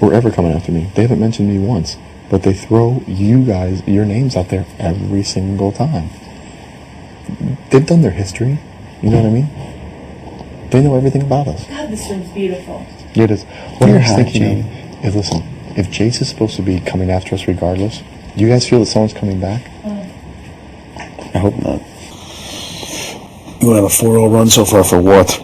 were ever coming after me. They haven't mentioned me once, but they throw you guys, your names out there every single time. They've done their history. You know what I mean? They know everything about us. God, this room's beautiful. Yeah, it is. What I was thinking of is, listen, if Jace is supposed to be coming after us regardless, do you guys feel that someone's coming back? I hope not. You want to have a 4-0 run so far for what?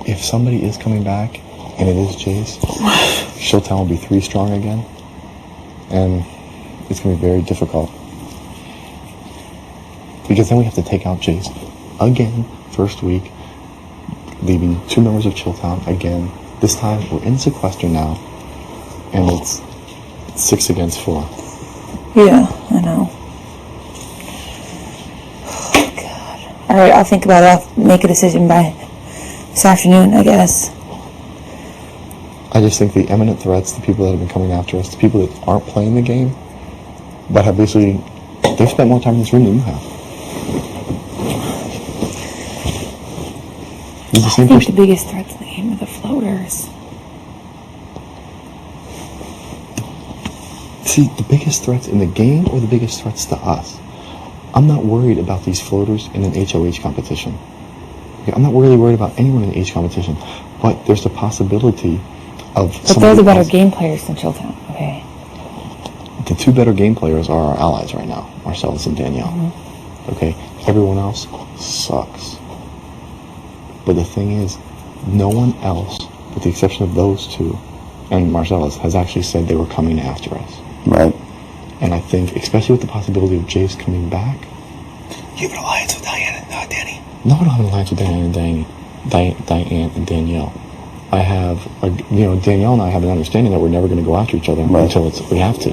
If somebody is coming back, and it is Jace, Showtime will be 3 strong again, and it's going to be very difficult. Because then we have to take out Jace again, first week, leaving 2 members of Chilltown again. This time, we're in sequester now, and it's 6 against 4. Yeah, I know. Oh, God. Alright, I'll think about it. I'll make a decision by this afternoon, I guess. I just think the imminent threats, the people that have been coming after us, the people that aren't playing the game, but have basically, they've spent more time in this room than you have. I think the biggest threats in the game are the floaters. See, the biggest threats in the game or the biggest threats to us? I'm not worried about these floaters in an HOH competition. Okay, I'm not really worried about anyone in the H competition, but there's the possibility of. But they're the better game players than Chilltown, okay? The 2 better game players are our allies right now, Marcellus and Danielle. Mm-hmm. Okay, everyone else sucks. But the thing is, no one else, with the exception of those 2 and Marcellus, has actually said they were coming after us. Right. And I think, especially with the possibility of Jace coming back. You have an alliance with Diane and Danny? No, I don't have an alliance with Diane and Danielle. I have, Danielle and I have an understanding that we're never going to go after each other until we have to.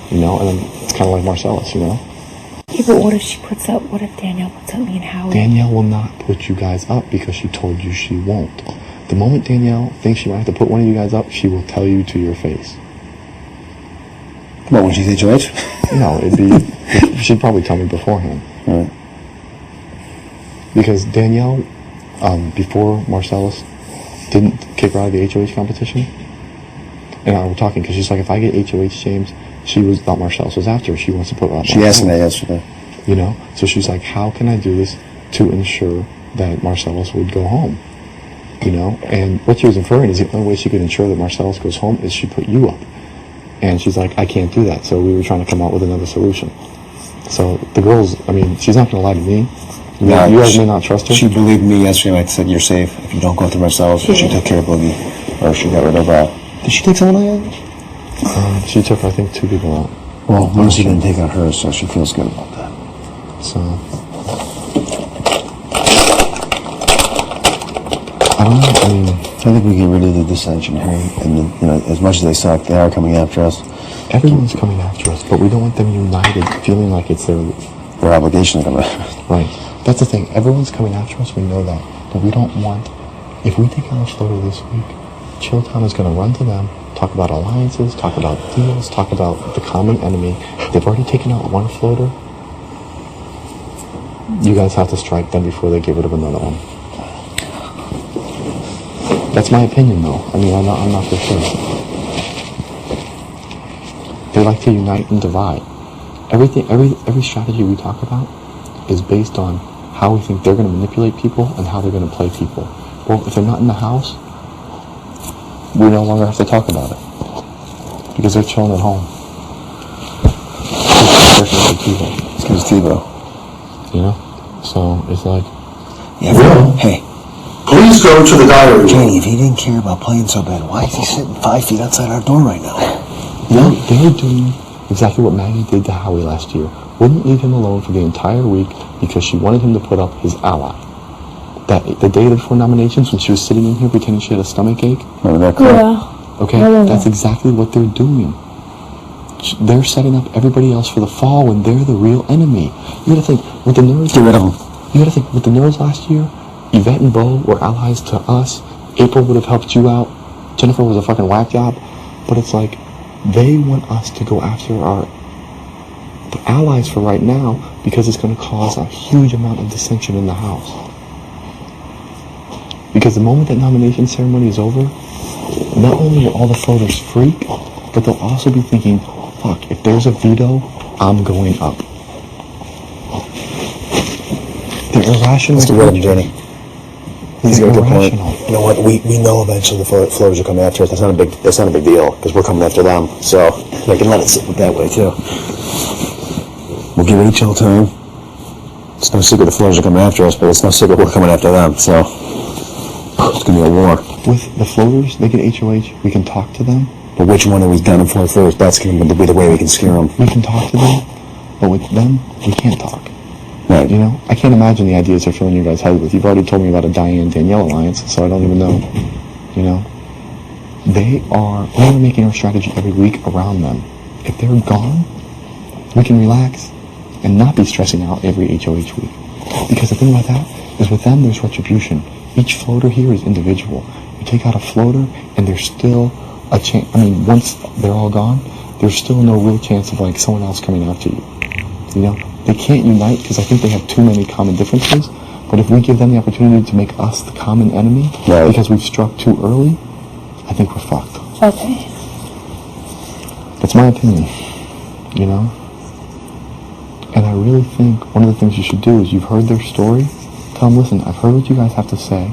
And then it's kind of like Marcellus, Yeah, but what if Danielle puts up me and Howie? Danielle will not put you guys up because she told you she won't. The moment Danielle thinks she might have to put one of you guys up, she will tell you to your face. What, when she's HOH? No, she'd probably tell me beforehand. Right. Because Danielle, before Marcellus, didn't kick her out of the HOH competition. And I were talking, because she's like, if I get HOH James, she thought Marcellus was after her. She wants to put her up. She asked me that yesterday. So she's like, how can I do this to ensure that Marcellus would go home? And what she was inferring is the only way she could ensure that Marcellus goes home is she put you up. And she's like, I can't do that. So we were trying to come out with another solution. So the girls, she's not going to lie to me. You guys may not trust her. She believed me yesterday when I said, you're safe if you don't go through Marcellus. She took care of Boogie. Or she got rid of Did she take someone out? She took, I think, 2 people out. Well, Mercy didn't take out hers, so she feels good about that. So, I don't know, I think we get rid of the dissension here, and as much as they suck, they are coming after us. Everyone's coming after us, but we don't want them united, feeling like it's their obligation to come after. Right. That's the thing. Everyone's coming after us. We know that, but we don't want. If we take out a floater this week, Chilltown is going to run to them, talk about alliances, talk about deals, talk about the common enemy. They've already taken out 1 floater. You guys have to strike them before they get rid of another one. That's my opinion, though. I'm not for sure. They like to unite and divide. Every strategy we talk about is based on how we think they're going to manipulate people and how they're going to play people. Well, if they're not in the house, we no longer have to talk about it because they're chilling at home. It's because TiVo. So it's like, yeah. Hey, please go to the diary room. Janie, if he didn't care about playing so bad, why is he sitting 5 feet outside our door right now? They're doing exactly what Maggie did to Howie last year. Wouldn't leave him alone for the entire week because she wanted him to put up his ally. That the day before nominations, when she was sitting in here pretending she had a stomach ache. Remember that, Claire? Yeah. Okay, that's exactly what they're doing. They're setting up everybody else for the fall when they're the real enemy. You gotta think, with the nerds... Get rid of them. You gotta think, with the nerds last year, Yvette and Bo were allies to us. April would have helped you out. Jennifer was a fucking whack job. But it's like, they want us to go after our allies for right now because it's going to cause a huge amount of dissension in the house. Because the moment that nomination ceremony is over, not only will all the floaters freak, but they'll also be thinking, fuck, if there's a veto, I'm going up. They're irrational. That's the rhythm, Jenny. He's got a good point. Irrational. You know what? We know eventually the floaters will come after us. That's not a big deal because we're coming after them. So they can let it sit that way too. We'll give it a chill time. It's no secret the floaters are coming after us, but it's no secret we're coming after them. So it's gonna be a war. With the floaters, they get HOH. We can talk to them. But which one are we gunning for first? That's going to be the way we can scare them. We can talk to them, but with them, we can't talk. Right. You know, I can't imagine the ideas they're filling your guys' head with. You've already told me about a Diane-Danielle alliance, so I don't even know. You know, we're making our strategy every week around them. If they're gone, we can relax and not be stressing out every HOH week. Because the thing about that is with them, there's retribution. Each floater here is individual. You take out a floater, and there's still a chance. I mean, once they're all gone, there's still no real chance of like someone else coming after you. You know, they can't unite because I think they have too many common differences. But if we give them the opportunity to make us the common enemy, right, because we've struck too early, I think we're fucked. Okay. That's my opinion. You know, and I really think one of the things you should do is you've heard their story. Tell them, listen, I've heard what you guys have to say.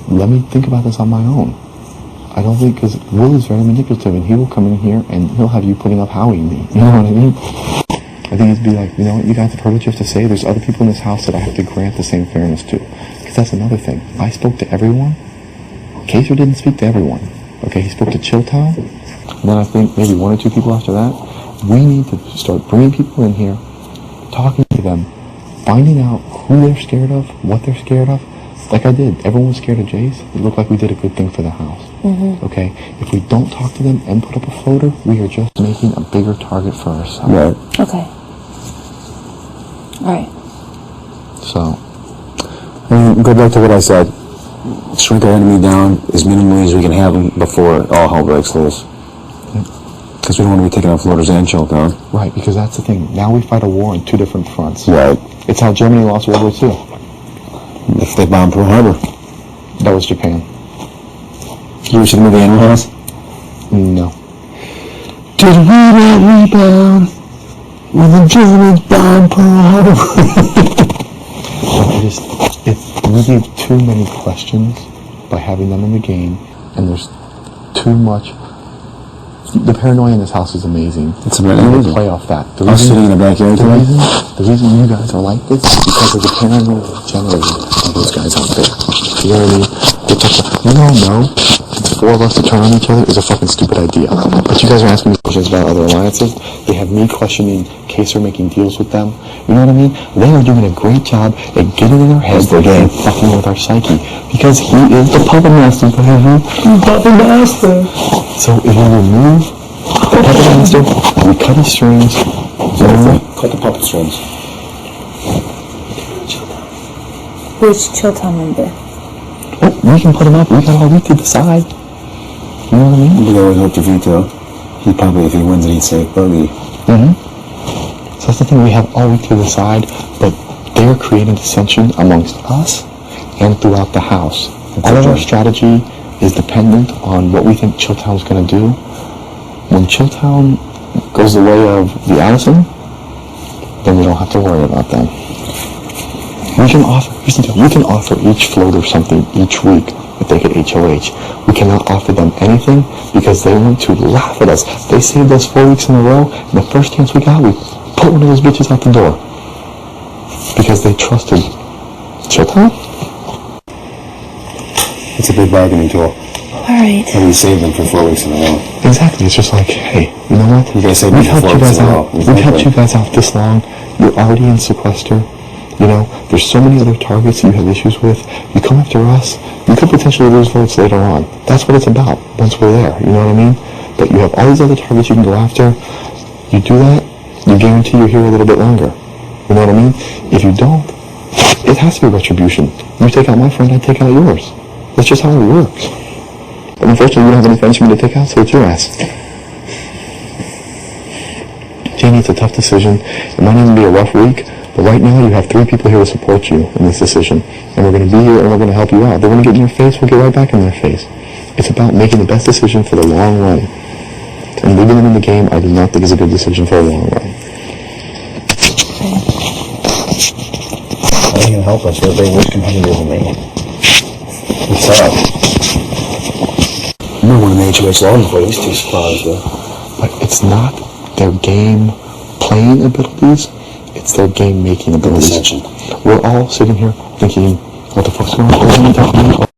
Let me think about this on my own. I don't think, because Will is very manipulative, and he will come in here and he'll have you putting up Howie and me. You know what I mean? I think it'd be like, you know what, you guys have heard what you have to say. There's other people in this house that I have to grant the same fairness to. Because that's another thing. I spoke to everyone. Kaysar didn't speak to everyone. Okay, he spoke to Chilltown. And then I think maybe one or two people after that. We need to start bringing people in here, talking to them, finding out who they're scared of, what they're scared of. Like I did. Everyone was scared of Jace. It looked like we did a good thing for the house. Mm-hmm. Okay? If we don't talk to them and put up a floater, we are just making a bigger target for ourselves. Right. Okay. All right. So, I mean, go back to what I said. Shrink our enemy down as minimally as we can have them before all hell breaks loose. Because we don't want to be taking out floaters and Chilltown. right, because that's the thing. Now we fight a war on two different fronts. Right. It's how Germany lost World War II. If they bomb Pearl Harbor. That was Japan. You ever see the movie Animal House? No. Did we not rebound when the Germans bombed Pearl Harbor? We gave too many questions by having them in the game, and there's too much. The paranoia in this house is amazing. It's amazing. We play off that. I was sitting in the backyard today. The reason you guys are like this is because of the paranoia generated by those guys out there. You know what I mean? We all know the four of us to turn on each other is a fucking stupid idea. But you guys are asking me questions about other alliances. They have me questioning Kaysar making deals with them. You know what I mean? They are doing a great job at getting in our heads and fucking with our psyche. Because he is the puppet master, baby. Puppet master. So if we remove the puppet master, we cut his strings. Cut the puppet strings. Which Chilltown member? Oh, we can put him up. We got all week to decide. You know what I mean? We always hope to veto. He probably, if he wins it, he'd say Bogey. Mm-hmm. So that's the thing. We have all week to decide, but they're creating dissension amongst us and throughout the house. All of our strategy is dependent on what we think Chilltown's going to do. When Chilltown goes the way of the Allison, then we don't have to worry about them. We can offer, here's the deal, we can offer each floater something each week if they get HOH. We cannot offer them anything because they want to laugh at us. They saved us 4 weeks in a row, and the first chance we got, we put one of those bitches out the door. Because they trusted Chilltown. It's a big bargaining tool. Alright. And we saved them for 4 weeks in a row. Exactly, it's just like, hey, you know what? You guys saved We've me for helped 4 you weeks guys in a out. row. We've helped you guys out this long. You're already in sequester. You know, there's so many other targets you have issues with. You come after us, you could potentially lose votes later on. That's what it's about once we're there, you know what I mean? But you have all these other targets you can go after. You do that, you guarantee you're here a little bit longer. You know what I mean? If you don't, it has to be retribution. You take out my friend, I take out yours. That's just how it works. But unfortunately, you don't have any friends for me to take out, so it's your ass. Jamie, it's a tough decision. It might even be a rough week, but right now you have 3 people here to support you in this decision. And we're going to be here and we're going to help you out. They're going to get in your face, we'll get right back in their face. It's about making the best decision for the long run. And leaving them in the game, I do not think is a good decision for the long run. How are you going to help us? They're way worse competitors than me. It's tough. I remember winning the HOH long before these two squads, though. But it's not their game playing abilities, it's their game making abilities. Deception. We're all sitting here thinking, what the fuck's going on?